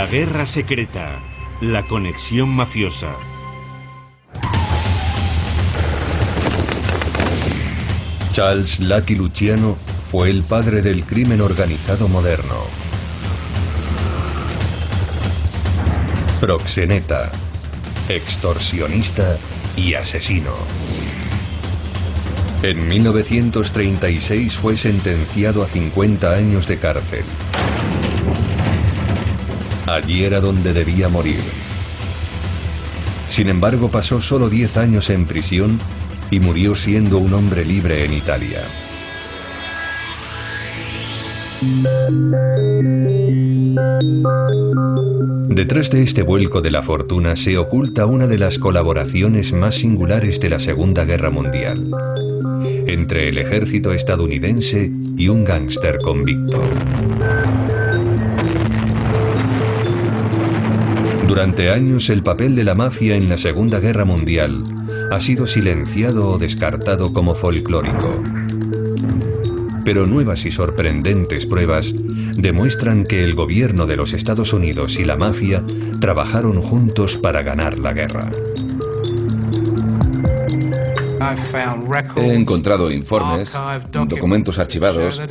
La guerra secreta, la conexión mafiosa. Charles Lucky Luciano fue el padre del crimen organizado moderno. Proxeneta, extorsionista y asesino. En 1936 fue sentenciado a 50 años de cárcel. Allí era donde debía morir. Sin embargo, pasó solo 10 años en prisión y murió siendo un hombre libre en Italia. Detrás de este vuelco de la fortuna se oculta una de las colaboraciones más singulares de la Segunda Guerra Mundial, entre el ejército estadounidense y un gángster convicto. Durante años, el papel de la mafia en la Segunda Guerra Mundial ha sido silenciado o descartado como folclórico. Pero nuevas y sorprendentes pruebas demuestran que el gobierno de los Estados Unidos y la mafia trabajaron juntos para ganar la guerra. He encontrado informes, documentos archivados,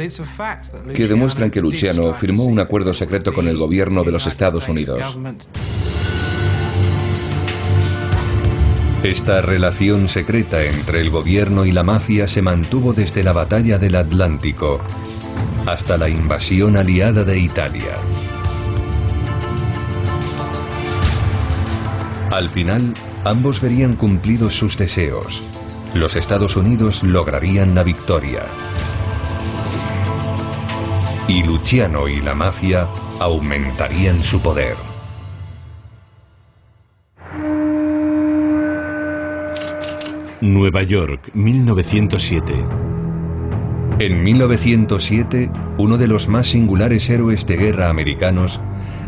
que demuestran que Luciano firmó un acuerdo secreto con el gobierno de los Estados Unidos. Esta relación secreta entre el gobierno y la mafia se mantuvo desde la Batalla del Atlántico hasta la invasión aliada de Italia. Al final, ambos verían cumplidos sus deseos. Los Estados Unidos lograrían la victoria. Y Luciano y la mafia aumentarían su poder. Nueva York, 1907. En 1907, uno de los más singulares héroes de guerra americanos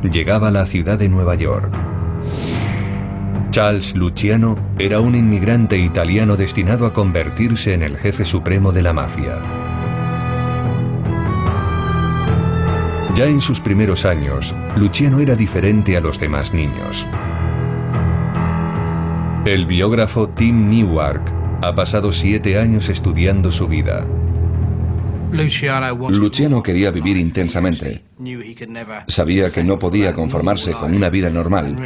llegaba a la ciudad de Nueva York. Charles Luciano era un inmigrante italiano destinado a convertirse en el jefe supremo de la mafia. Ya en sus primeros años, Luciano era diferente a los demás niños. El biógrafo Tim Newark ha pasado 7 años estudiando su vida. Luciano quería vivir intensamente. Sabía que no podía conformarse con una vida normal.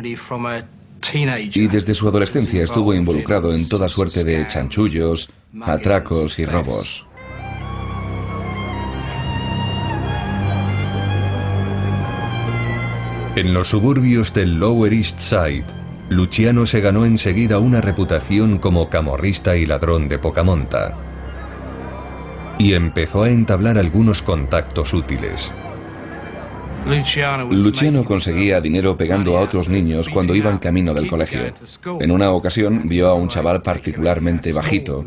Y desde su adolescencia estuvo involucrado en toda suerte de chanchullos, atracos y robos. En los suburbios del Lower East Side, Luciano se ganó enseguida una reputación como camorrista y ladrón de poca monta. Y empezó a entablar algunos contactos útiles. Luciano conseguía dinero pegando a otros niños cuando iban camino del colegio. En una ocasión vio a un chaval particularmente bajito.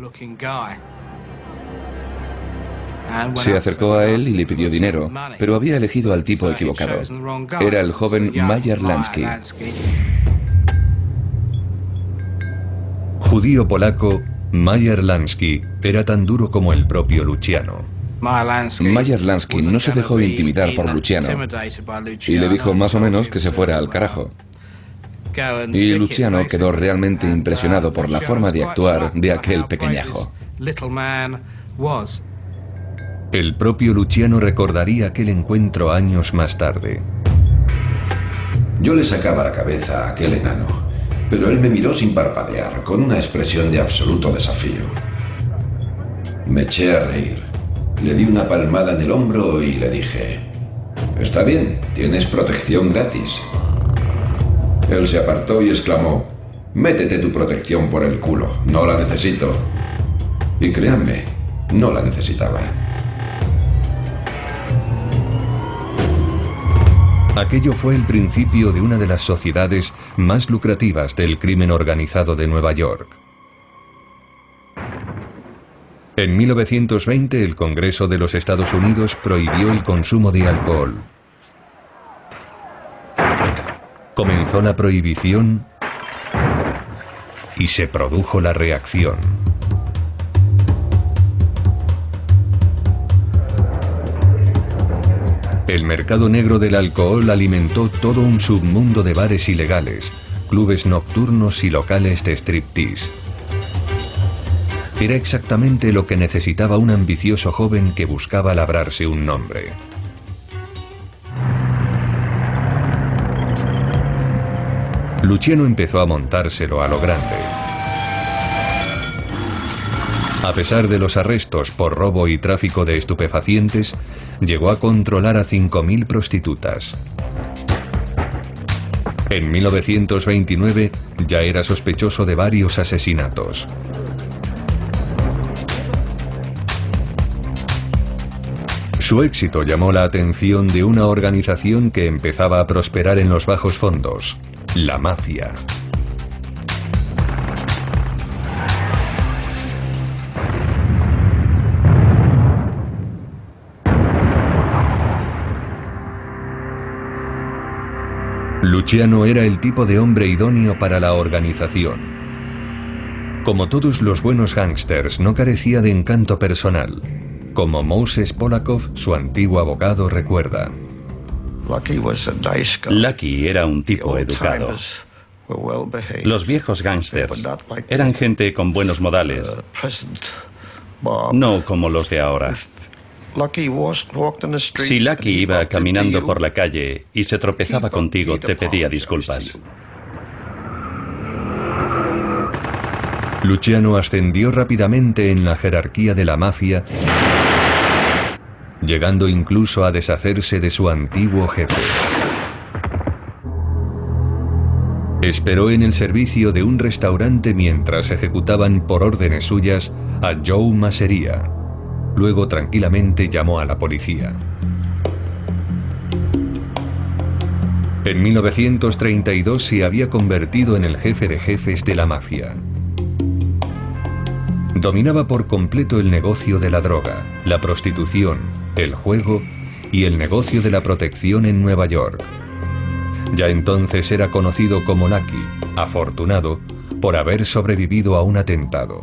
Se acercó a él y le pidió dinero, pero había elegido al tipo equivocado. Era el joven Meyer Lansky. Judío polaco, Meyer Lansky era tan duro como el propio Luciano. Meyer Lansky no se dejó intimidar por Luciano y le dijo más o menos que se fuera al carajo. Y Luciano quedó realmente impresionado por la forma de actuar de aquel pequeñajo. El propio Luciano recordaría aquel encuentro años más tarde. Yo le sacaba la cabeza a aquel enano, pero él me miró sin parpadear, con una expresión de absoluto desafío. Me eché a reír. Le di una palmada en el hombro y le dije: «Está bien, tienes protección gratis». Él se apartó y exclamó: «Métete tu protección por el culo, no la necesito». Y créanme, no la necesitaba. Aquello fue el principio de una de las sociedades más lucrativas del crimen organizado de Nueva York. En 1920, el Congreso de los Estados Unidos prohibió el consumo de alcohol. Comenzó la prohibición y se produjo la reacción. El mercado negro del alcohol alimentó todo un submundo de bares ilegales, clubes nocturnos y locales de striptease. Era exactamente lo que necesitaba un ambicioso joven que buscaba labrarse un nombre. Luciano empezó a montárselo a lo grande. A pesar de los arrestos por robo y tráfico de estupefacientes, llegó a controlar a 5.000 prostitutas. En 1929 ya era sospechoso de varios asesinatos. Su éxito llamó la atención de una organización que empezaba a prosperar en los bajos fondos, la mafia. Luciano era el tipo de hombre idóneo para la organización. Como todos los buenos gángsters, no carecía de encanto personal. Como Moses Polakov, su antiguo abogado, recuerda. Lucky era un tipo educado. Los viejos gángsters eran gente con buenos modales, no como los de ahora. Si Lucky iba caminando por la calle y se tropezaba contigo, te pedía disculpas. Luciano ascendió rápidamente en la jerarquía de la mafia, llegando incluso a deshacerse de su antiguo jefe. Esperó en el servicio de un restaurante mientras ejecutaban por órdenes suyas a Joe Masseria. Luego tranquilamente llamó a la policía. En 1932 se había convertido en el jefe de jefes de la mafia. Dominaba por completo el negocio de la droga, la prostitución, el juego y el negocio de la protección en Nueva York. Ya entonces era conocido como Lucky, afortunado por haber sobrevivido a un atentado.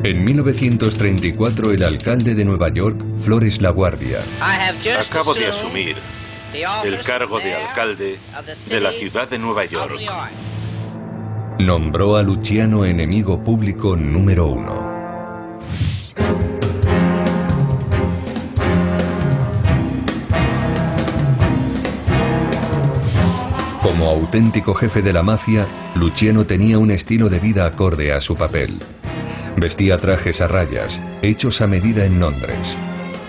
En 1934 el alcalde de Nueva York, Flores LaGuardia, Acabo de asumir el cargo de alcalde de la ciudad de Nueva York. Nombró a Luciano enemigo público número 1. Como auténtico jefe de la mafia, Luciano tenía un estilo de vida acorde a su papel. Vestía trajes a rayas, hechos a medida en Londres,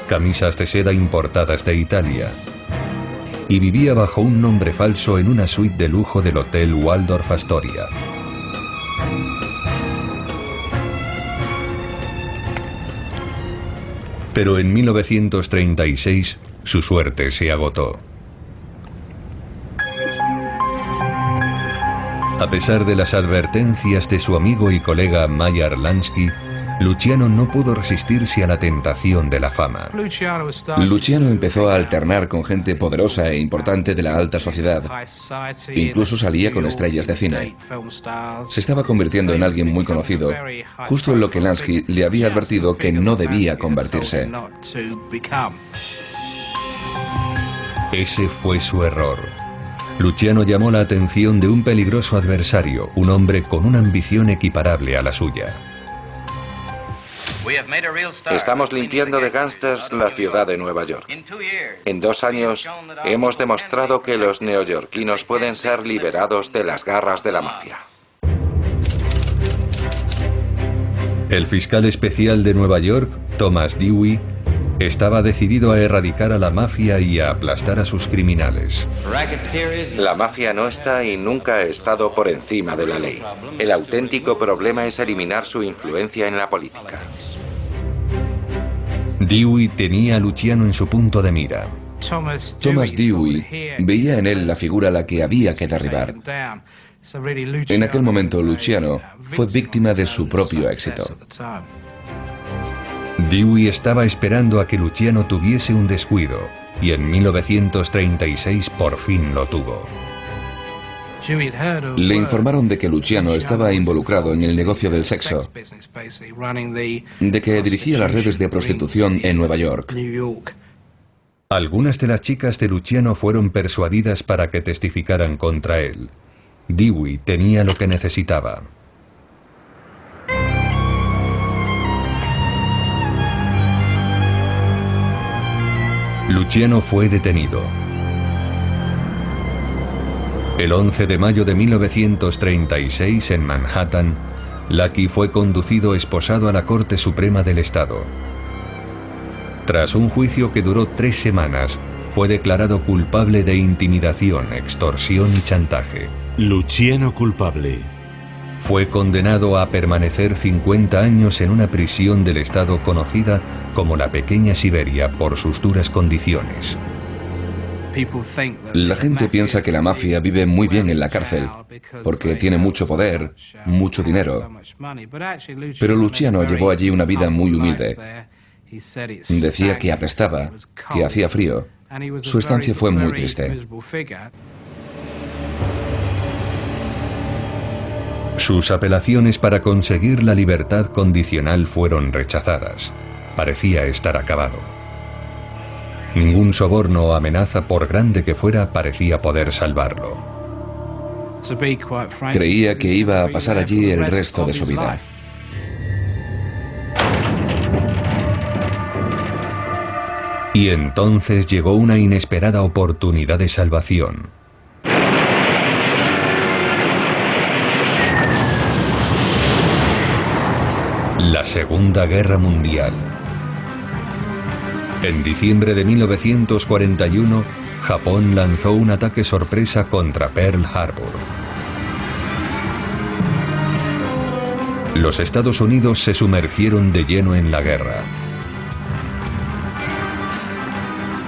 camisas de seda importadas de Italia, y vivía bajo un nombre falso en una suite de lujo del Hotel Waldorf Astoria. Pero en 1936 su suerte se agotó. A pesar de las advertencias de su amigo y colega Meyer Lansky, Luciano no pudo resistirse a la tentación de la fama. Luciano empezó a alternar con gente poderosa e importante de la alta sociedad. Incluso salía con estrellas de cine. Se estaba convirtiendo en alguien muy conocido, justo en lo que Lansky le había advertido que no debía convertirse. Ese fue su error. Luciano llamó la atención de un peligroso adversario, un hombre con una ambición equiparable a la suya. Estamos limpiando de gángsters la ciudad de Nueva York. En 2 años hemos demostrado que los neoyorquinos pueden ser liberados de las garras de la mafia. El fiscal especial de Nueva York, Thomas Dewey, estaba decidido a erradicar a la mafia y a aplastar a sus criminales. La mafia no está y nunca ha estado por encima de la ley. El auténtico problema es eliminar su influencia en la política. Dewey tenía a Luciano en su punto de mira. Thomas Dewey veía en él la figura a la que había que derribar. En aquel momento, Luciano fue víctima de su propio éxito. Dewey estaba esperando a que Luciano tuviese un descuido, y en 1936 por fin lo tuvo. Le informaron de que Luciano estaba involucrado en el negocio del sexo, de que dirigía las redes de prostitución en Nueva York. Algunas de las chicas de Luciano fueron persuadidas para que testificaran contra él. Dewey tenía lo que necesitaba. Luciano fue detenido. El 11 de mayo de 1936, en Manhattan, Lucky fue conducido esposado a la Corte Suprema del Estado. Tras un juicio que duró 3 semanas, fue declarado culpable de intimidación, extorsión y chantaje. Luciano culpable. Fue condenado a permanecer 50 años en una prisión del Estado conocida como la Pequeña Siberia por sus duras condiciones. La gente piensa que la mafia vive muy bien en la cárcel, porque tiene mucho poder, mucho dinero. Pero Luciano llevó allí una vida muy humilde. Decía que apestaba, que hacía frío. Su estancia fue muy triste. Sus apelaciones para conseguir la libertad condicional fueron rechazadas. Parecía estar acabado. Ningún soborno o amenaza, por grande que fuera, parecía poder salvarlo. Creía que iba a pasar allí el resto de su vida. Y entonces llegó una inesperada oportunidad de salvación. La Segunda Guerra Mundial. En diciembre de 1941, Japón lanzó un ataque sorpresa contra Pearl Harbor. Los Estados Unidos se sumergieron de lleno en la guerra.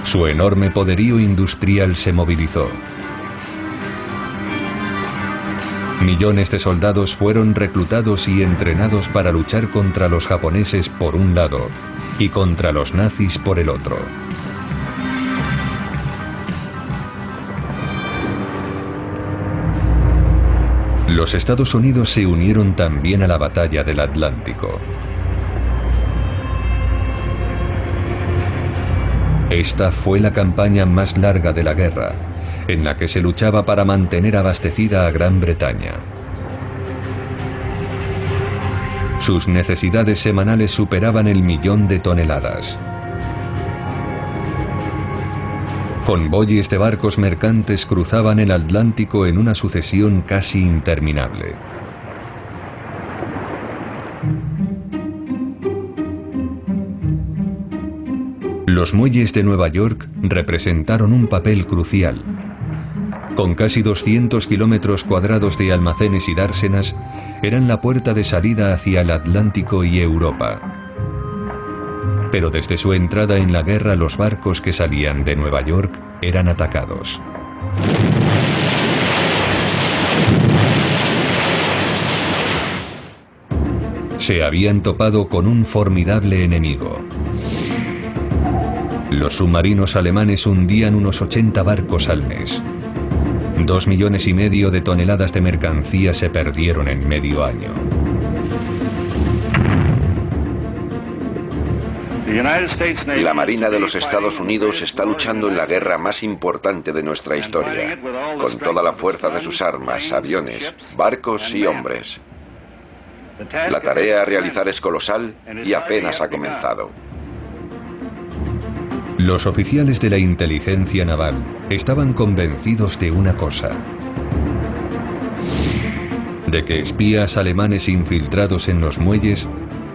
Su enorme poderío industrial se movilizó. Millones de soldados fueron reclutados y entrenados para luchar contra los japoneses por un lado y contra los nazis por el otro. Los Estados Unidos se unieron también a la batalla del Atlántico. Esta fue la campaña más larga de la guerra, en la que se luchaba para mantener abastecida a Gran Bretaña. Sus necesidades semanales superaban el 1.000.000 de toneladas. Convoyes de barcos mercantes cruzaban el Atlántico en una sucesión casi interminable. Los muelles de Nueva York representaron un papel crucial. Con casi 200 kilómetros cuadrados de almacenes y dársenas, eran la puerta de salida hacia el Atlántico y Europa. Pero desde su entrada en la guerra, los barcos que salían de Nueva York eran atacados. Se habían topado con un formidable enemigo. Los submarinos alemanes hundían unos 80 barcos al mes. 2,5 millones de toneladas de mercancía se perdieron en medio año. La Marina de los Estados Unidos está luchando en la guerra más importante de nuestra historia, con toda la fuerza de sus armas, aviones, barcos y hombres. La tarea a realizar es colosal y apenas ha comenzado. Los oficiales de la inteligencia naval estaban convencidos de una cosa: de que espías alemanes infiltrados en los muelles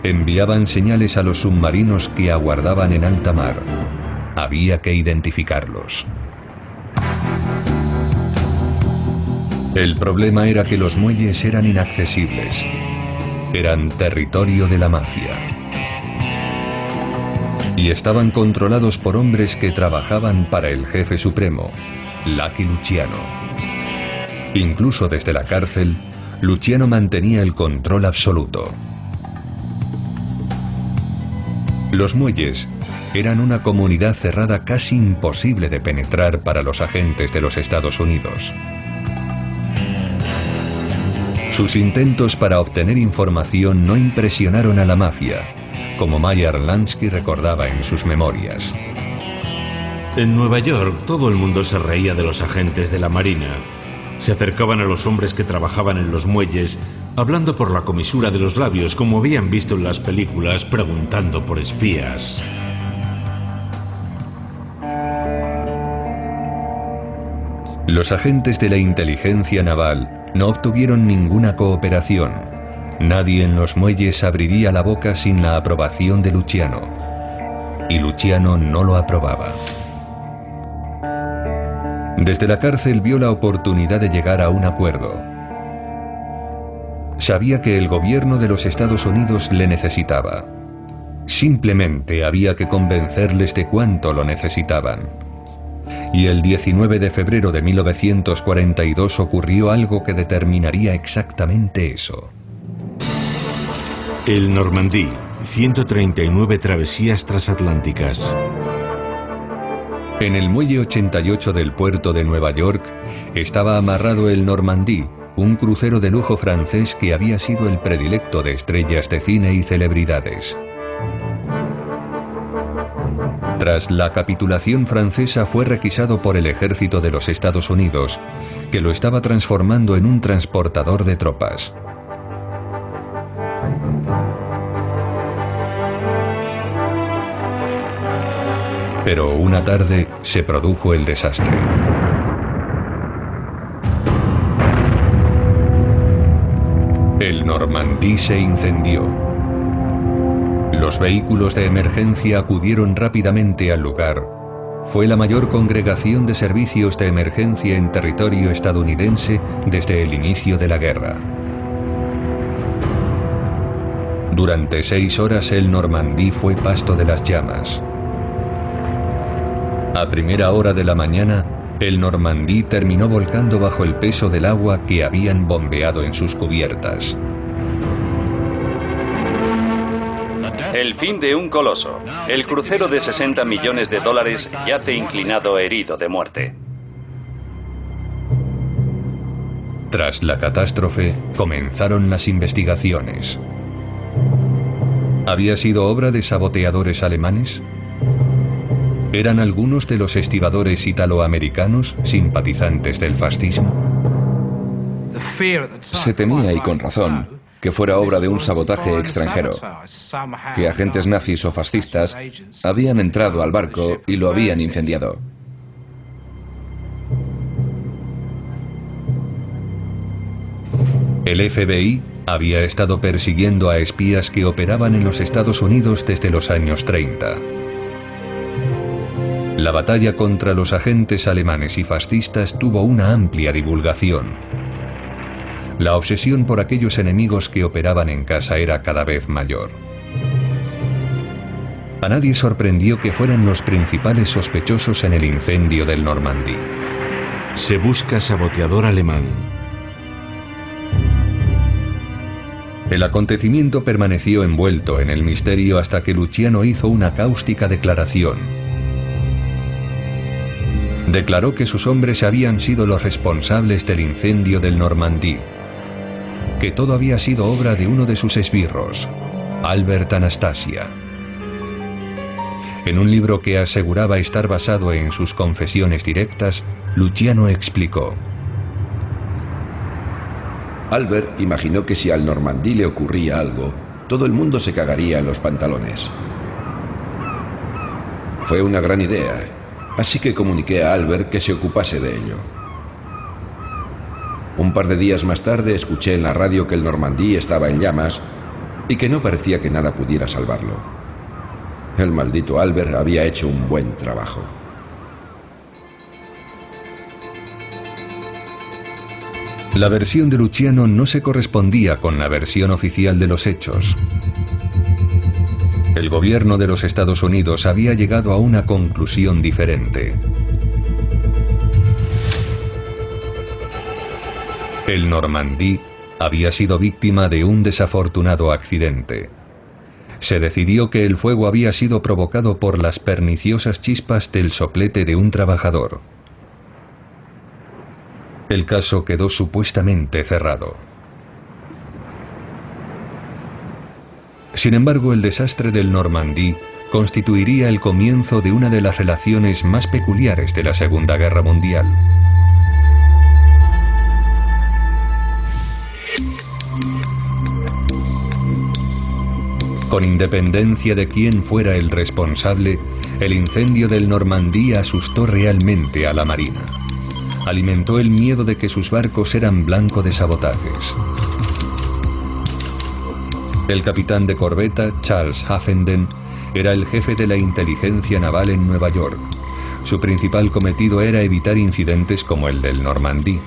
enviaban señales a los submarinos que aguardaban en alta mar. Había que identificarlos. El problema era que los muelles eran inaccesibles. Eran territorio de la mafia. Y estaban controlados por hombres que trabajaban para el jefe supremo, Lucky Luciano. Incluso desde la cárcel, Luciano mantenía el control absoluto. Los muelles eran una comunidad cerrada casi imposible de penetrar para los agentes de los Estados Unidos. Sus intentos para obtener información no impresionaron a la mafia, como Meyer Lansky recordaba en sus memorias. En Nueva York, todo el mundo se reía de los agentes de la Marina. Se acercaban a los hombres que trabajaban en los muelles, hablando por la comisura de los labios, como habían visto en las películas, preguntando por espías. Los agentes de la inteligencia naval no obtuvieron ninguna cooperación. Nadie en los muelles abriría la boca sin la aprobación de Luciano. Y Luciano no lo aprobaba. Desde la cárcel vio la oportunidad de llegar a un acuerdo. Sabía que el gobierno de los Estados Unidos le necesitaba. Simplemente había que convencerles de cuánto lo necesitaban. Y el 19 de febrero de 1942 ocurrió algo que determinaría exactamente eso. El Normandí, 139 travesías transatlánticas. En el muelle 88 del puerto de Nueva York estaba amarrado el Normandí, un crucero de lujo francés que había sido el predilecto de estrellas de cine y celebridades. Tras la capitulación francesa fue requisado por el ejército de los Estados Unidos, que lo estaba transformando en un transportador de tropas. Pero una tarde se produjo el desastre. El Normandí se incendió. Los vehículos de emergencia acudieron rápidamente al lugar. Fue la mayor congregación de servicios de emergencia en territorio estadounidense desde el inicio de la guerra. Durante 6 horas el Normandí fue pasto de las llamas. A primera hora de la mañana, el Normandí terminó volcando bajo el peso del agua que habían bombeado en sus cubiertas. El fin de un coloso. El crucero de $60 millones yace inclinado herido de muerte. Tras la catástrofe, comenzaron las investigaciones. ¿Había sido obra de saboteadores alemanes? ¿Eran algunos de los estibadores italoamericanos simpatizantes del fascismo? Se temía, y con razón, que fuera obra de un sabotaje extranjero, que agentes nazis o fascistas habían entrado al barco y lo habían incendiado. El FBI había estado persiguiendo a espías que operaban en los Estados Unidos desde los años 30. La batalla contra los agentes alemanes y fascistas tuvo una amplia divulgación. La obsesión por aquellos enemigos que operaban en casa era cada vez mayor. A nadie sorprendió que fueran los principales sospechosos en el incendio del Normandí. Se busca saboteador alemán. El acontecimiento permaneció envuelto en el misterio hasta que Luciano hizo una cáustica declaración. Declaró que sus hombres habían sido los responsables del incendio del Normandí, que todo había sido obra de uno de sus esbirros, Albert Anastasia. En un libro que aseguraba estar basado en sus confesiones directas, Luciano explicó: Albert imaginó que si al Normandí le ocurría algo, todo el mundo se cagaría en los pantalones. Fue una gran idea, así que comuniqué a Albert que se ocupase de ello. Un par de días más tarde escuché en la radio que el Normandí estaba en llamas y que no parecía que nada pudiera salvarlo. El maldito Albert había hecho un buen trabajo. La versión de Luciano no se correspondía con la versión oficial de los hechos. El gobierno de los Estados Unidos había llegado a una conclusión diferente. El Normandí había sido víctima de un desafortunado accidente. Se decidió que el fuego había sido provocado por las perniciosas chispas del soplete de un trabajador. El caso quedó supuestamente cerrado. Sin embargo, el desastre del Normandí constituiría el comienzo de una de las relaciones más peculiares de la Segunda Guerra Mundial. Con independencia de quién fuera el responsable, el incendio del Normandí asustó realmente a la Marina. Alimentó el miedo de que sus barcos eran blanco de sabotajes. El capitán de corbeta, Charles Haffenden, era el jefe de la inteligencia naval en Nueva York. Su principal cometido era evitar incidentes como el del Normandí.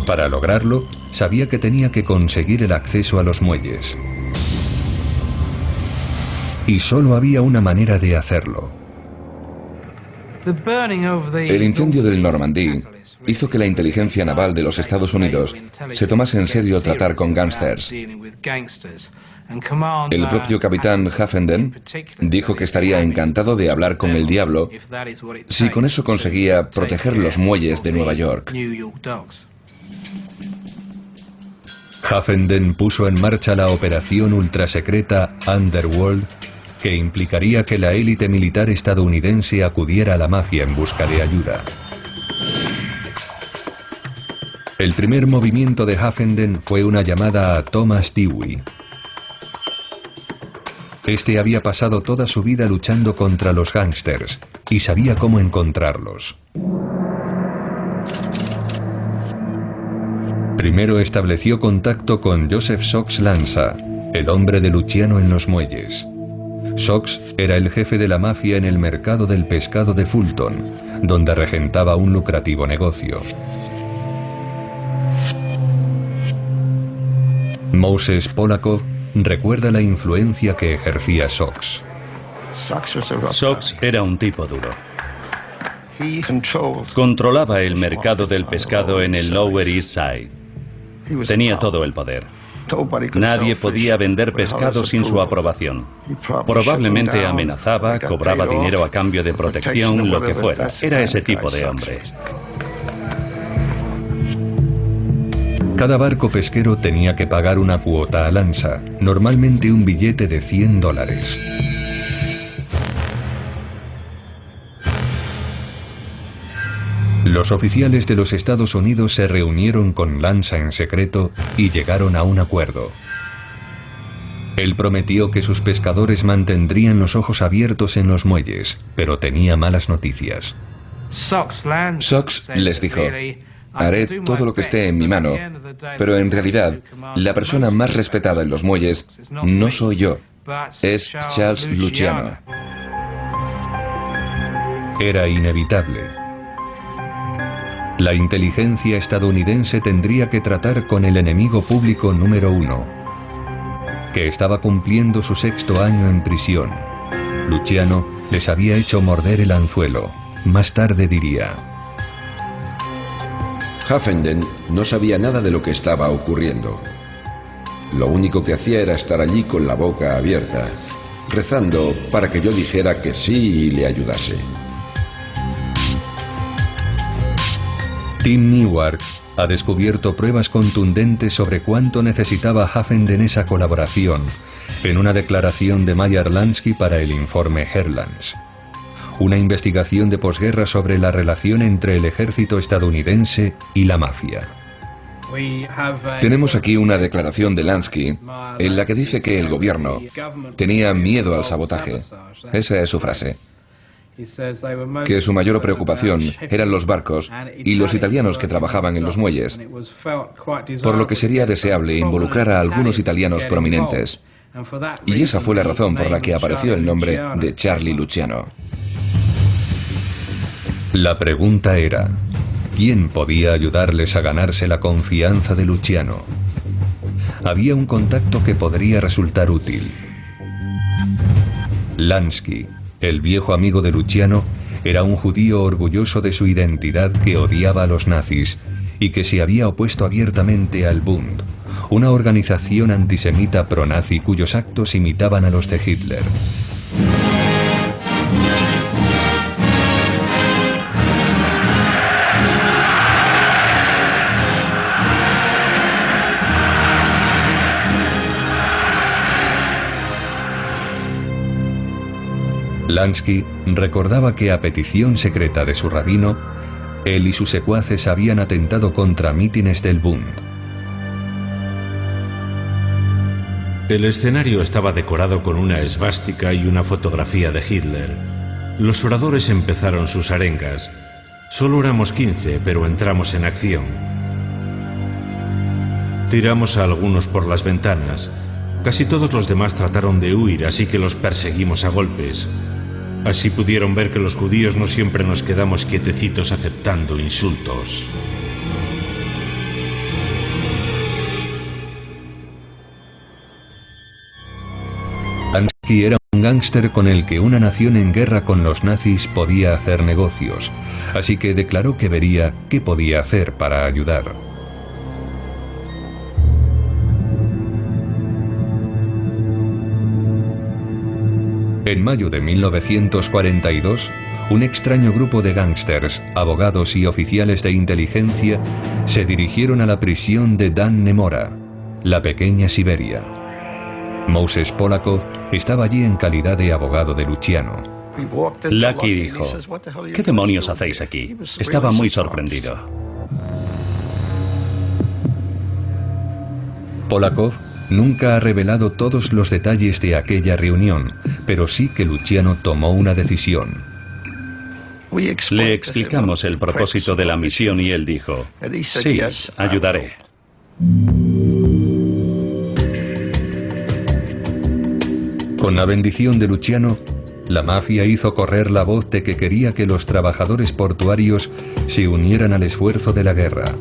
Para lograrlo, sabía que tenía que conseguir el acceso a los muelles. Y solo había una manera de hacerlo. El incendio del Normandí hizo que la inteligencia naval de los Estados Unidos se tomase en serio tratar con gángsters. El propio capitán Haffenden dijo que estaría encantado de hablar con el diablo si con eso conseguía proteger los muelles de Nueva York. Haffenden puso en marcha la operación ultrasecreta Underworld, que implicaría que la élite militar estadounidense acudiera a la mafia en busca de ayuda. El primer movimiento de Haffenden fue una llamada a Thomas Dewey. Este había pasado toda su vida luchando contra los gángsters y sabía cómo encontrarlos. Primero estableció contacto con Joseph Sox Lanza, el hombre de Luciano en los muelles. Sox era el jefe de la mafia en el mercado del pescado de Fulton, donde regentaba un lucrativo negocio. Moses Polakov recuerda la influencia que ejercía Sox. Sox era un tipo duro. Controlaba el mercado del pescado en el Lower East Side. Tenía todo el poder. Nadie podía vender pescado sin su aprobación. Probablemente amenazaba, cobraba dinero a cambio de protección, lo que fuera. Era ese tipo de hombre. Cada barco pesquero tenía que pagar una cuota a Lanza, normalmente un billete de $100. Los oficiales de los Estados Unidos se reunieron con Lanza en secreto y llegaron a un acuerdo. Él prometió que sus pescadores mantendrían los ojos abiertos en los muelles, pero tenía malas noticias. Sox les dijo: haré todo lo que esté en mi mano, pero en realidad la persona más respetada en los muelles no soy yo, es Charles Luciano. Era inevitable. La inteligencia estadounidense tendría que tratar con el enemigo público número 1, que estaba cumpliendo su 6º año en prisión. Luciano les había hecho morder el anzuelo. Más tarde diría: Haffenden no sabía nada de lo que estaba ocurriendo. Lo único que hacía era estar allí con la boca abierta, rezando para que yo dijera que sí y le ayudase. Tim Newark ha descubierto pruebas contundentes sobre cuánto necesitaba Haffenden esa colaboración en una declaración de Meyer Lansky para el informe Herlands, una investigación de posguerra sobre la relación entre el ejército estadounidense y la mafia. Tenemos aquí una declaración de Lansky en la que dice que el gobierno tenía miedo al sabotaje. Esa es su frase. Que su mayor preocupación eran los barcos y los italianos que trabajaban en los muelles, por lo que sería deseable involucrar a algunos italianos prominentes. Y esa fue la razón por la que apareció el nombre de Charlie Luciano. La pregunta era: ¿quién podía ayudarles a ganarse la confianza de Luciano? Había un contacto que podría resultar útil. Lansky, el viejo amigo de Luciano, era un judío orgulloso de su identidad que odiaba a los nazis y que se había opuesto abiertamente al Bund, una organización antisemita pro-nazi cuyos actos imitaban a los de Hitler. Lansky recordaba que a petición secreta de su rabino, él y sus secuaces habían atentado contra mítines del Bund. El escenario estaba decorado con una esvástica y una fotografía de Hitler. Los oradores empezaron sus arengas. Solo éramos 15, pero entramos en acción. Tiramos a algunos por las ventanas. Casi todos los demás trataron de huir, así que los perseguimos a golpes. Así pudieron ver que los judíos no siempre nos quedamos quietecitos aceptando insultos. Lansky era un gángster con el que una nación en guerra con los nazis podía hacer negocios, así que declaró que vería qué podía hacer para ayudar. En mayo de 1942, un extraño grupo de gángsters, abogados y oficiales de inteligencia se dirigieron a la prisión de Dan Nemora, la pequeña Siberia. Moses Polakov estaba allí en calidad de abogado de Luciano. Lucky dijo: ¿qué demonios hacéis aquí? Estaba muy sorprendido. Polakov nunca ha revelado todos los detalles de aquella reunión, pero sí que Luciano tomó una decisión. Le explicamos el propósito de la misión y él dijo: sí, ayudaré. Con la bendición de Luciano, la mafia hizo correr la voz de que quería que los trabajadores portuarios se unieran al esfuerzo de la guerra.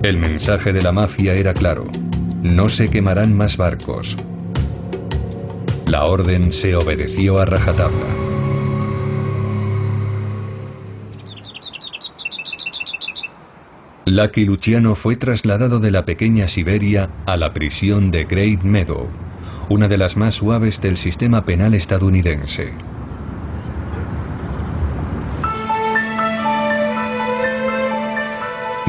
El mensaje de la mafia era claro: no se quemarán más barcos. La orden se obedeció a rajatabla. Lucky Luciano fue trasladado de la pequeña Siberia a la prisión de Great Meadow, una de las más suaves del sistema penal estadounidense.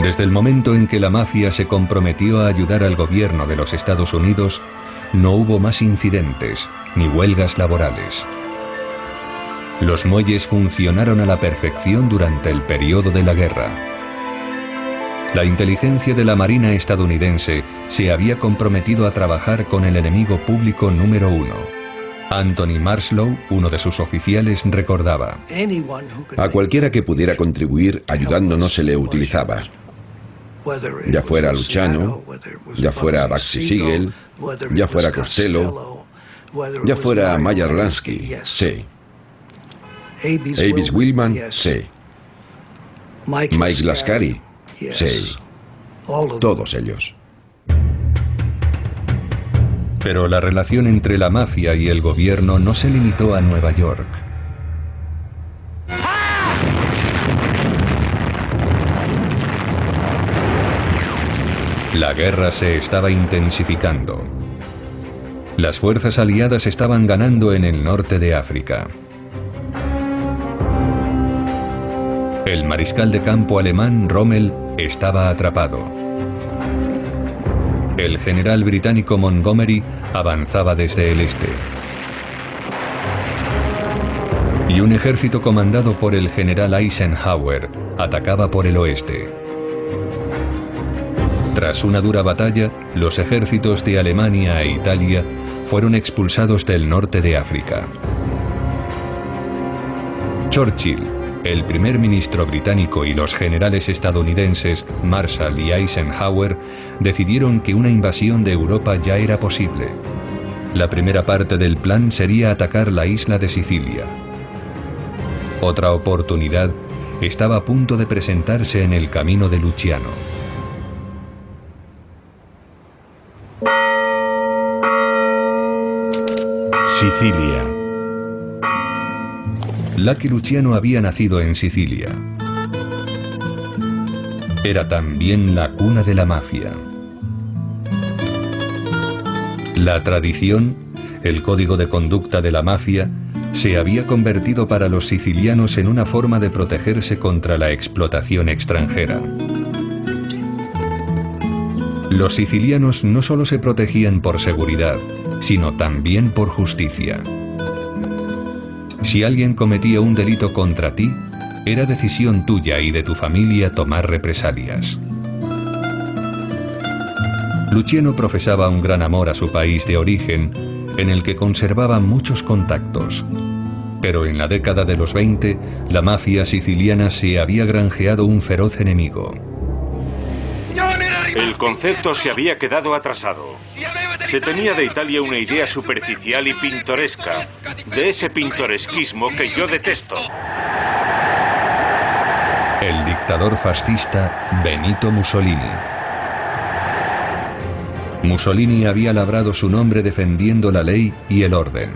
Desde el momento en que la mafia se comprometió a ayudar al gobierno de los Estados Unidos, no hubo más incidentes ni huelgas laborales. Los muelles funcionaron a la perfección durante el periodo de la guerra. La inteligencia de la Marina estadounidense se había comprometido a trabajar con el enemigo público número 1. Anthony Marslow, uno de sus oficiales, recordaba: a cualquiera que pudiera contribuir ayudándonos se le utilizaba. Ya fuera Luciano, ya ya Bugsy Siegel, ya fuera Costello, ya fuera Meyer Lansky, sí. Avis Willman, sí. Mike Lascari, sí. Todos ellos. Pero la relación entre la mafia y el gobierno no se limitó a Nueva York. La guerra se estaba intensificando. Las fuerzas aliadas estaban ganando en el norte de África. El mariscal de campo alemán Rommel estaba atrapado. El general británico Montgomery avanzaba desde el este. Y un ejército comandado por el general Eisenhower atacaba por el oeste. Tras una dura batalla, los ejércitos de Alemania e Italia fueron expulsados del norte de África. Churchill, el primer ministro británico y los generales estadounidenses Marshall y Eisenhower decidieron que una invasión de Europa ya era posible. La primera parte del plan sería atacar la isla de Sicilia. Otra oportunidad estaba a punto de presentarse en el camino de Luciano. Sicilia. Lucky Luciano había nacido en Sicilia. Era también la cuna de la mafia. La tradición, el código de conducta de la mafia, se había convertido para los sicilianos en una forma de protegerse contra la explotación extranjera. Los sicilianos no solo se protegían por seguridad, sino también por justicia. Si alguien cometía un delito contra ti, era decisión tuya y de tu familia tomar represalias. Luciano profesaba un gran amor a su país de origen, en el que conservaba muchos contactos. Pero en la década de los 20, la mafia siciliana se había granjeado un feroz enemigo. El concepto se había quedado atrasado. Se tenía de Italia una idea superficial y pintoresca, de ese pintoresquismo que yo detesto. El dictador fascista Benito Mussolini. Mussolini había labrado su nombre defendiendo la ley y el orden.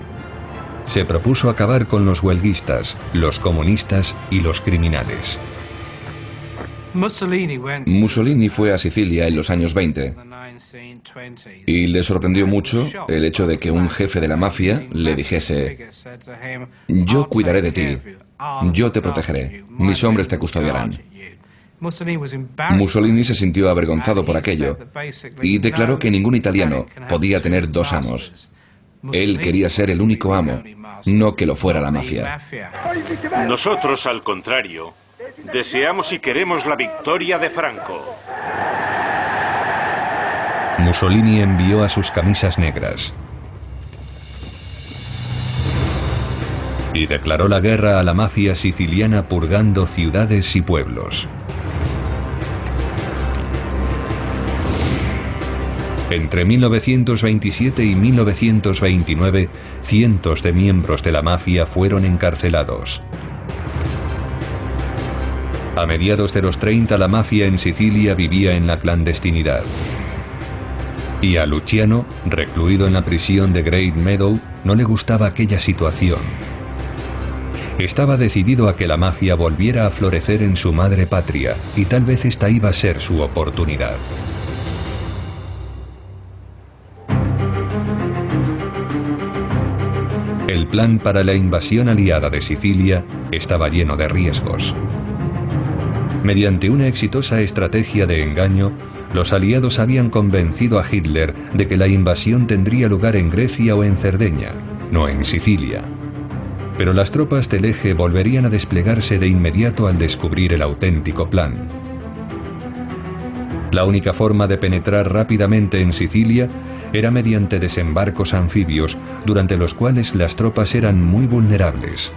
Se propuso acabar con los huelguistas, los comunistas y los criminales. Mussolini fue a Sicilia en los años 20 y le sorprendió mucho el hecho de que un jefe de la mafia le dijese: yo cuidaré de ti, yo te protegeré, mis hombres te custodiarán. Mussolini se sintió avergonzado por aquello y declaró que ningún italiano podía tener dos amos. Él quería ser el único amo, no que lo fuera la mafia. Nosotros, al contrario, deseamos y queremos la victoria de Franco. Mussolini envió a sus camisas negras y declaró la guerra a la mafia siciliana, purgando ciudades y pueblos. Entre 1927 y 1929, cientos de miembros de la mafia fueron encarcelados. A mediados de los 30, la mafia en Sicilia vivía en la clandestinidad. Y a Luciano, recluido en la prisión de Great Meadow, no le gustaba aquella situación. Estaba decidido a que la mafia volviera a florecer en su madre patria, y tal vez esta iba a ser su oportunidad. El plan para la invasión aliada de Sicilia estaba lleno de riesgos. Mediante una exitosa estrategia de engaño, los aliados habían convencido a Hitler de que la invasión tendría lugar en Grecia o en Cerdeña, no en Sicilia. Pero las tropas del Eje volverían a desplegarse de inmediato al descubrir el auténtico plan. La única forma de penetrar rápidamente en Sicilia era mediante desembarcos anfibios, durante los cuales las tropas eran muy vulnerables.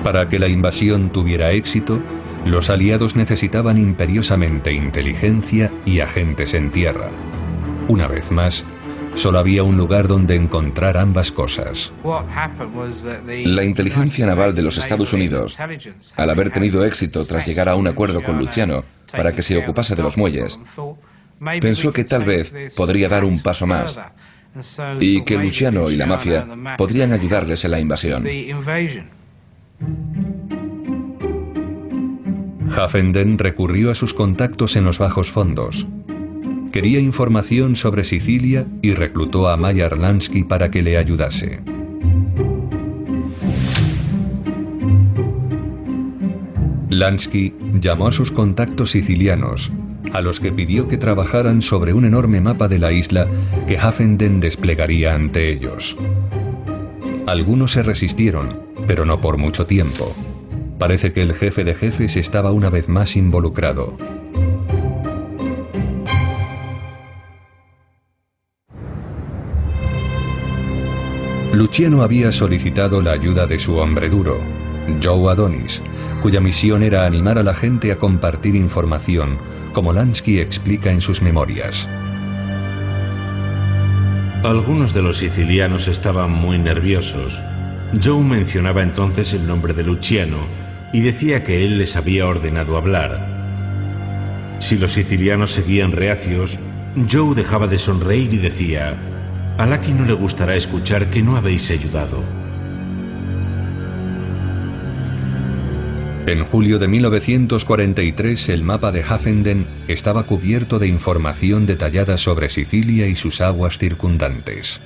Para que la invasión tuviera éxito, los aliados necesitaban imperiosamente inteligencia y agentes en tierra. Una vez más, solo había un lugar donde encontrar ambas cosas. La inteligencia naval de los Estados Unidos, al haber tenido éxito tras llegar a un acuerdo con Luciano para que se ocupase de los muelles, pensó que tal vez podría dar un paso más y que Luciano y la mafia podrían ayudarles en la invasión. Haffenden recurrió a sus contactos en los bajos fondos. Quería información sobre Sicilia y reclutó a Meyer Lansky para que le ayudase. Lansky llamó a sus contactos sicilianos, a los que pidió que trabajaran sobre un enorme mapa de la isla que Haffenden desplegaría ante ellos. Algunos se resistieron, pero no por mucho tiempo. Parece que el jefe de jefes estaba una vez más involucrado. Luciano había solicitado la ayuda de su hombre duro, Joe Adonis, cuya misión era animar a la gente a compartir información, como Lansky explica en sus memorias. Algunos de los sicilianos estaban muy nerviosos. Joe mencionaba entonces el nombre de Luciano y decía que él les había ordenado hablar. Si los sicilianos seguían reacios, Joe dejaba de sonreír y decía: a Lucky no le gustará escuchar que no habéis ayudado. En julio de 1943, el mapa de Haffenden estaba cubierto de información detallada sobre Sicilia y sus aguas circundantes.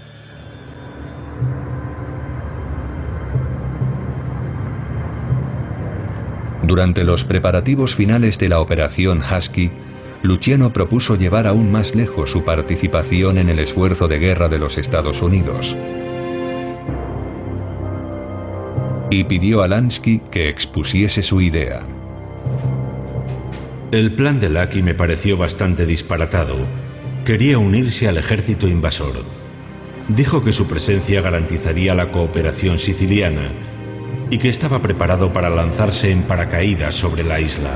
Durante los preparativos finales de la Operación Husky, Luciano propuso llevar aún más lejos su participación en el esfuerzo de guerra de los Estados Unidos. y pidió a Lansky que expusiese su idea. El plan de Lucky me pareció bastante disparatado. Quería unirse al ejército invasor. Dijo que su presencia garantizaría la cooperación siciliana y que estaba preparado para lanzarse en paracaídas sobre la isla.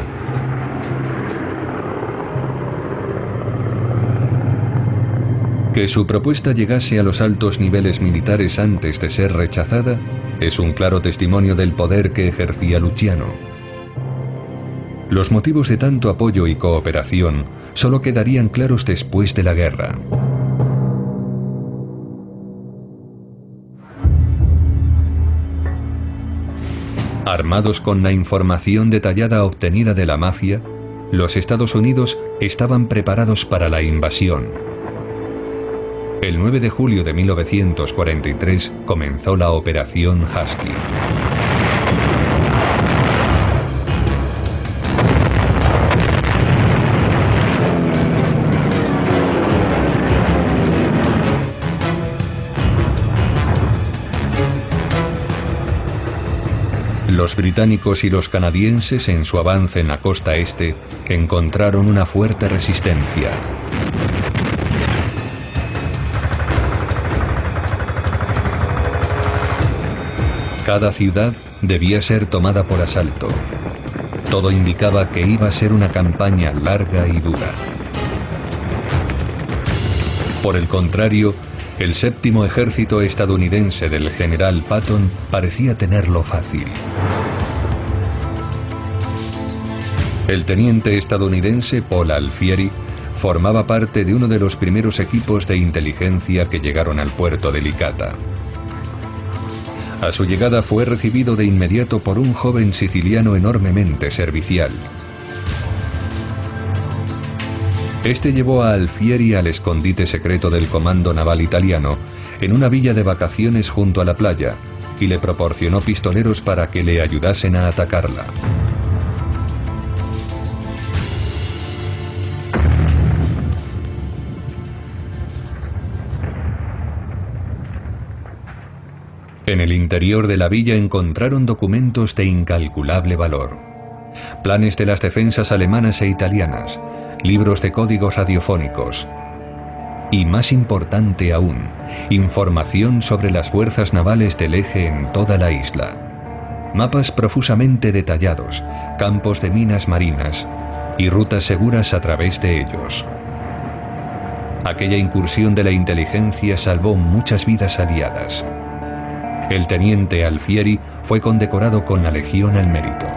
Que su propuesta llegase a los altos niveles militares antes de ser rechazada es un claro testimonio del poder que ejercía Luciano. Los motivos de tanto apoyo y cooperación solo quedarían claros después de la guerra. Armados con la información detallada obtenida de la mafia, los Estados Unidos estaban preparados para la invasión. El 9 de julio de 1943 comenzó la Operación Husky. Los británicos y los canadienses, en su avance en la costa este, encontraron una fuerte resistencia. Cada ciudad debía ser tomada por asalto. Todo indicaba que iba a ser una campaña larga y dura. Por el contrario, el séptimo ejército estadounidense del general Patton parecía tenerlo fácil. El teniente estadounidense Paul Alfieri formaba parte de uno de los primeros equipos de inteligencia que llegaron al puerto de Licata. A su llegada fue recibido de inmediato por un joven siciliano enormemente servicial. Este llevó a Alfieri al escondite secreto del Comando Naval Italiano, en una villa de vacaciones junto a la playa, y le proporcionó pistoleros para que le ayudasen a atacarla. En el interior de la villa encontraron documentos de incalculable valor. Planes de las defensas alemanas e italianas, libros de códigos radiofónicos y, más importante aún, información sobre las fuerzas navales del eje en toda la isla. Mapas profusamente detallados, campos de minas marinas y rutas seguras a través de ellos. Aquella incursión de la inteligencia salvó muchas vidas aliadas. El teniente Alfieri fue condecorado con la Legión al Mérito.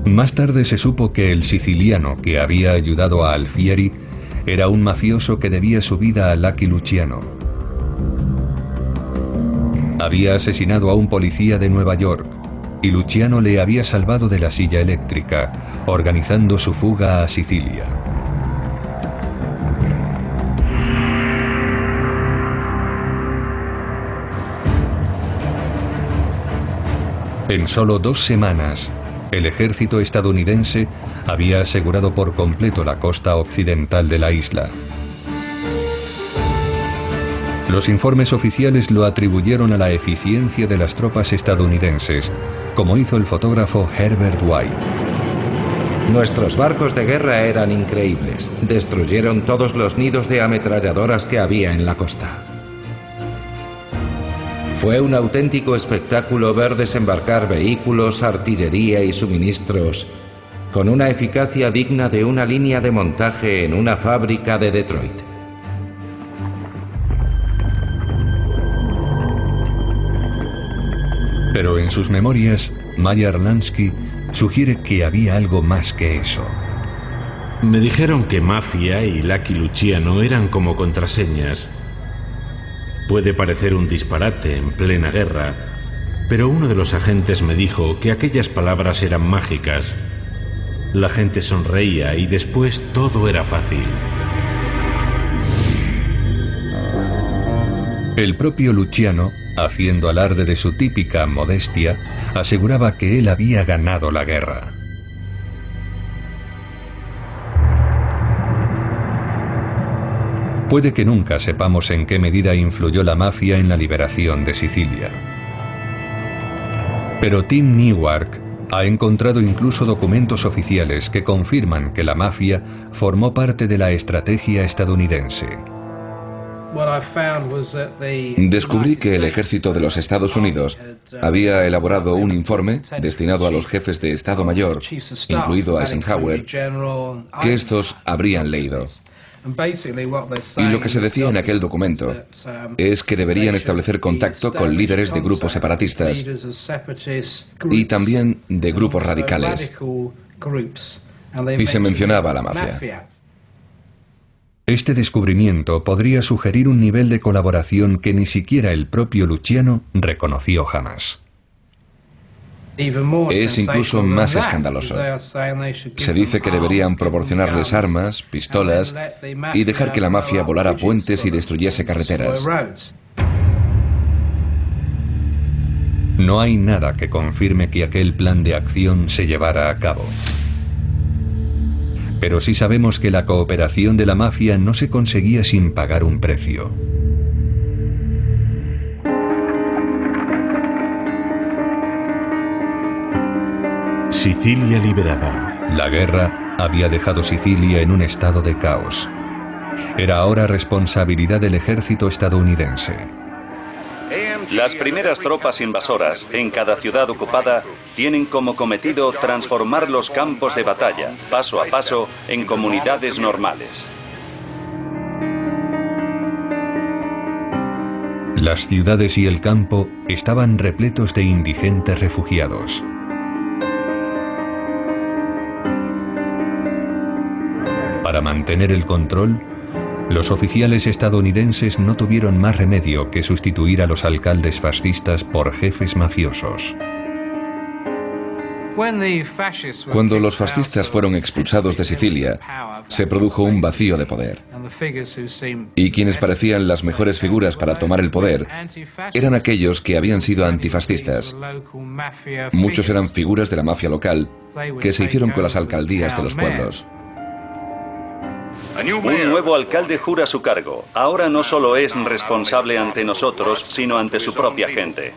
Más tarde se supo que el siciliano que había ayudado a Alfieri era un mafioso que debía su vida a Lucky Luciano. Había asesinado a un policía de Nueva York y Luciano le había salvado de la silla eléctrica, organizando su fuga a Sicilia. En solo 2 semanas, el ejército estadounidense había asegurado por completo la costa occidental de la isla. Los informes oficiales lo atribuyeron a la eficiencia de las tropas estadounidenses, como hizo el fotógrafo Herbert White. Nuestros barcos de guerra eran increíbles. Destruyeron todos los nidos de ametralladoras que había en la costa. Fue un auténtico espectáculo ver desembarcar vehículos, artillería y suministros con una eficacia digna de una línea de montaje en una fábrica de Detroit. Pero en sus memorias, Meyer Lansky sugiere que había algo más que eso. Me dijeron que Mafia y Lucky Luciano eran como contraseñas. Puede parecer un disparate en plena guerra, pero uno de los agentes me dijo que aquellas palabras eran mágicas. La gente sonreía y después todo era fácil. El propio Luciano, haciendo alarde de su típica modestia, aseguraba que él había ganado la guerra. Puede que nunca sepamos en qué medida influyó la mafia en la liberación de Sicilia. Pero Tim Newark ha encontrado incluso documentos oficiales que confirman que la mafia formó parte de la estrategia estadounidense. Descubrí que el ejército de los Estados Unidos había elaborado un informe destinado a los jefes de Estado Mayor, incluido Eisenhower, que estos habrían leído. Y lo que se decía en aquel documento es que deberían establecer contacto con líderes de grupos separatistas y también de grupos radicales. Y se mencionaba a la mafia. Este descubrimiento podría sugerir un nivel de colaboración que ni siquiera el propio Luciano reconoció jamás. Es incluso más escandaloso. Se dice que deberían proporcionarles armas, pistolas y dejar que la mafia volara puentes y destruyese carreteras. No hay nada que confirme que aquel plan de acción se llevara a cabo. Pero sí sabemos que la cooperación de la mafia no se conseguía sin pagar un precio. Sicilia liberada. La guerra había dejado Sicilia en un estado de caos. Era ahora responsabilidad del ejército estadounidense. Las primeras tropas invasoras en cada ciudad ocupada tienen como cometido transformar los campos de batalla, paso a paso, en comunidades normales. Las ciudades y el campo estaban repletos de indigentes refugiados. Para mantener el control, los oficiales estadounidenses no tuvieron más remedio que sustituir a los alcaldes fascistas por jefes mafiosos. Cuando los fascistas fueron expulsados de Sicilia, se produjo un vacío de poder. Y quienes parecían las mejores figuras para tomar el poder eran aquellos que habían sido antifascistas. Muchos eran figuras de la mafia local que se hicieron con las alcaldías de los pueblos. Un nuevo alcalde jura su cargo. Ahora no solo es responsable ante nosotros, sino ante su propia gente.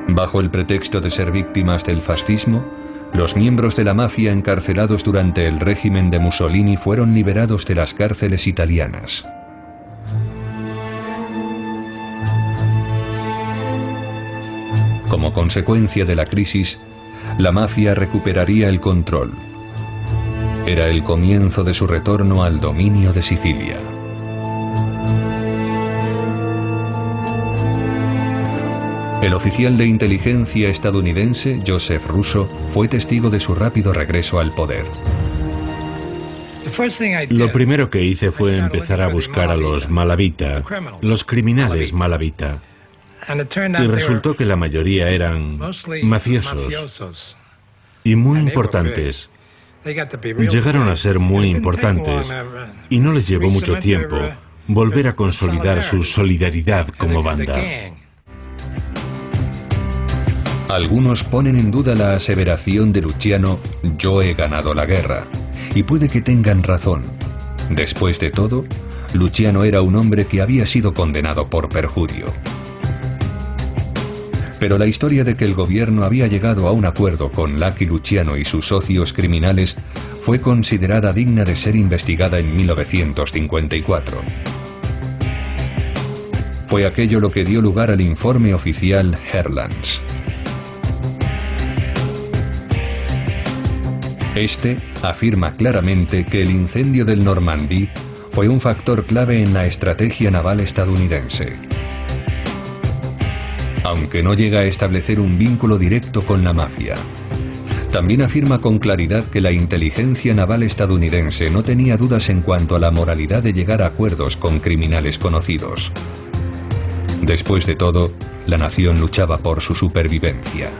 Bajo el pretexto de ser víctimas del fascismo, los miembros de la mafia encarcelados durante el régimen de Mussolini fueron liberados de las cárceles italianas. Como consecuencia de la crisis, la mafia recuperaría el control. Era el comienzo de su retorno al dominio de Sicilia. El oficial de inteligencia estadounidense, Joseph Russo, fue testigo de su rápido regreso al poder. Lo primero que hice fue empezar a buscar a los malavita, los criminales malavita. Y resultó que la mayoría eran mafiosos y muy importantes. Llegaron a ser muy importantes y no les llevó mucho tiempo volver a consolidar su solidaridad como banda. Algunos ponen en duda la aseveración de Luciano, yo he ganado la guerra, y puede que tengan razón. Después de todo, Luciano era un hombre que había sido condenado por perjurio. Pero la historia de que el gobierno había llegado a un acuerdo con Lucky Luciano y sus socios criminales fue considerada digna de ser investigada en 1954. Fue aquello lo que dio lugar al informe oficial Herlands. Este afirma claramente que el incendio del Normandí fue un factor clave en la estrategia naval estadounidense. Aunque no llega a establecer un vínculo directo con la mafia. También afirma con claridad que la inteligencia naval estadounidense no tenía dudas en cuanto a la moralidad de llegar a acuerdos con criminales conocidos. Después de todo, la nación luchaba por su supervivencia.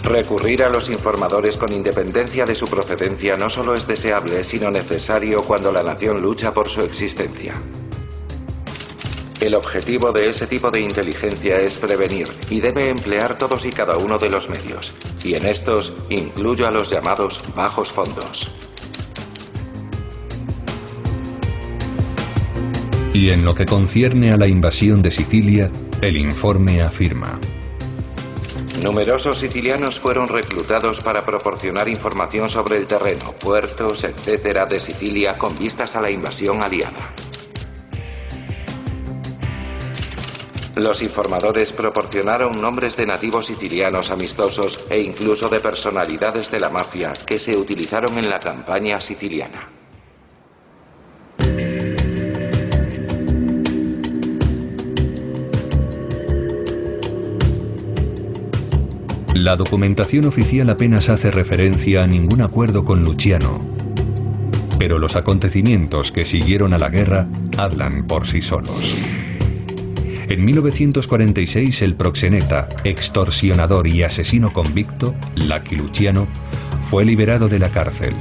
Recurrir a los informadores con independencia de su procedencia no solo es deseable, sino necesario cuando la nación lucha por su existencia. El objetivo de ese tipo de inteligencia es prevenir y debe emplear todos y cada uno de los medios. Y en estos incluyo a los llamados bajos fondos. Y en lo que concierne a la invasión de Sicilia, el informe afirma: numerosos sicilianos fueron reclutados para proporcionar información sobre el terreno, puertos, etc. de Sicilia con vistas a la invasión aliada. Los informadores proporcionaron nombres de nativos sicilianos amistosos e incluso de personalidades de la mafia que se utilizaron en la campaña siciliana. La documentación oficial apenas hace referencia a ningún acuerdo con Luciano, pero los acontecimientos que siguieron a la guerra hablan por sí solos. En 1946, el proxeneta, extorsionador y asesino convicto, Lucky Luciano, fue liberado de la cárcel.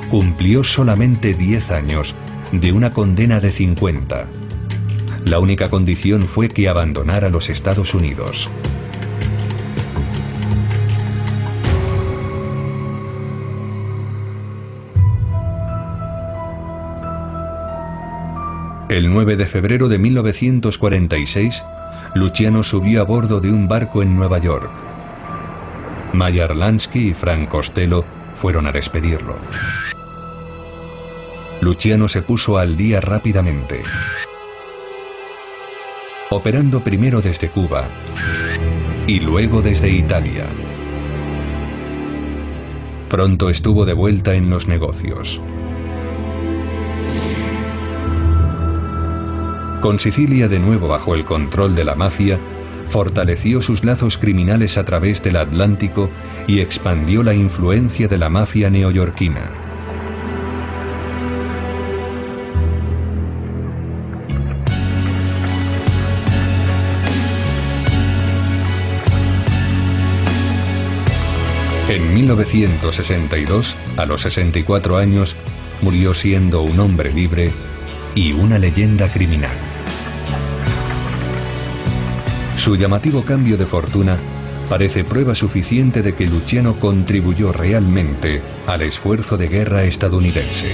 Cumplió solamente 10 años de una condena de 50. La única condición fue que abandonara los Estados Unidos. El 9 de febrero de 1946, Luciano subió a bordo de un barco en Nueva York. Maya Arlansky y Frank Costello fueron a despedirlo. Luciano se puso al día rápidamente, operando primero desde Cuba y luego desde Italia. Pronto estuvo de vuelta en los negocios. Con Sicilia de nuevo bajo el control de la mafia, fortaleció sus lazos criminales a través del Atlántico y expandió la influencia de la mafia neoyorquina. En 1962, a los 64 años, murió siendo un hombre libre y una leyenda criminal. Su llamativo cambio de fortuna parece prueba suficiente de que Luciano contribuyó realmente al esfuerzo de guerra estadounidense.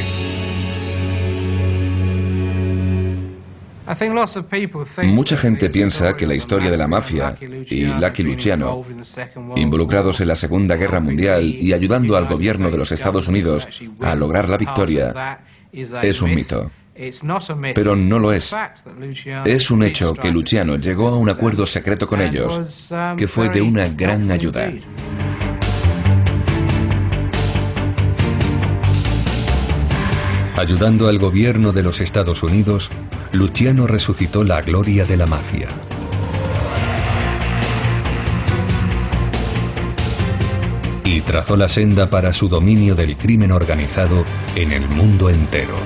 Mucha gente piensa que la historia de la mafia y Lucky Luciano, involucrados en la Segunda Guerra Mundial y ayudando al gobierno de los Estados Unidos a lograr la victoria, es un mito. Pero no lo es. Es un hecho que Luciano llegó a un acuerdo secreto con ellos, que fue de una gran ayuda. Ayudando al gobierno de los Estados Unidos, Luciano resucitó la gloria de la mafia. Y trazó la senda para su dominio del crimen organizado en el mundo entero.